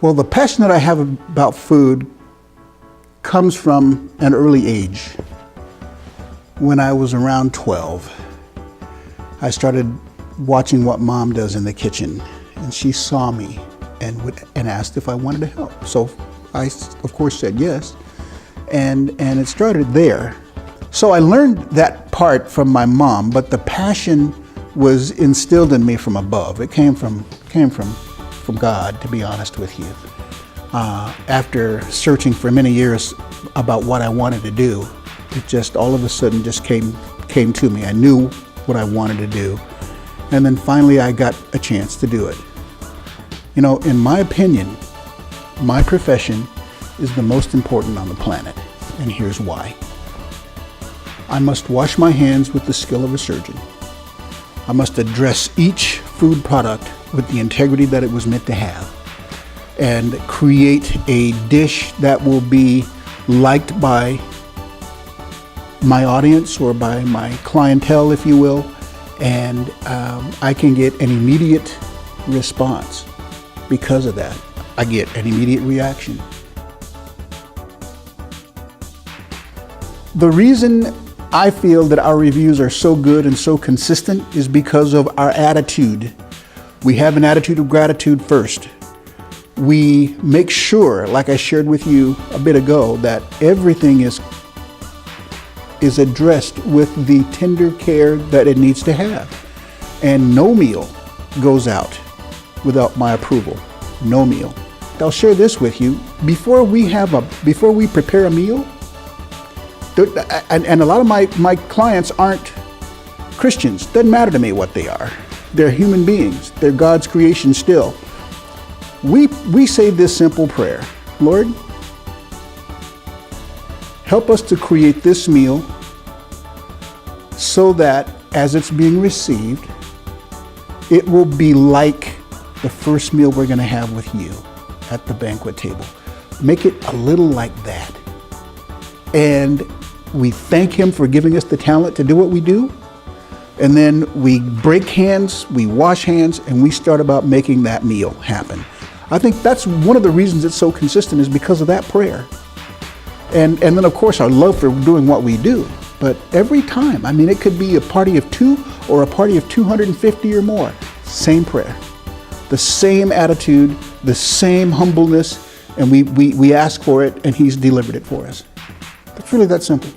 Well, the passion that I have about food comes from an early age. When I was around 12, I started watching what Mom does in the kitchen, and she saw me and asked if I wanted to help. So I, of course, said yes, and it started there. So I learned that part from my mom, but the passion was instilled in me from above. It came from God, to be honest with you. After searching for many years about what I wanted to do, it just all of a sudden just came to me. I knew what I wanted to do, and then finally I got a chance to do it. You know, in my opinion, my profession is the most important on the planet, and here's why. I must wash my hands with the skill of a surgeon. I must address each food product with the integrity that it was meant to have, and create a dish that will be liked by my audience or by my clientele, if you will, and I can get an immediate response. Because of that, I get an immediate reaction. The reason I feel that our reviews are so good and so consistent is because of our attitude. We have an attitude of gratitude first. We make sure, like I shared with you a bit ago, that everything is addressed with the tender care that it needs to have. And no meal goes out without my approval. No meal. I'll share this with you. Before we prepare a meal, and a lot of my clients aren't Christians. Doesn't matter to me what they are. They're human beings. They're God's creation still. We say this simple prayer: Lord, help us to create this meal so that as it's being received, it will be like the first meal we're going to have with you at the banquet table. Make it a little like that. And we thank Him for giving us the talent to do what we do. And then we break hands, we wash hands, and we start about making that meal happen. I think that's one of the reasons it's so consistent, is because of that prayer. And then, of course, our love for doing what we do. But every time, I mean, it could be a party of 2 or a party of 250 or more, same prayer, the same attitude, the same humbleness, and we ask for it, and He's delivered it for us. It's really that simple.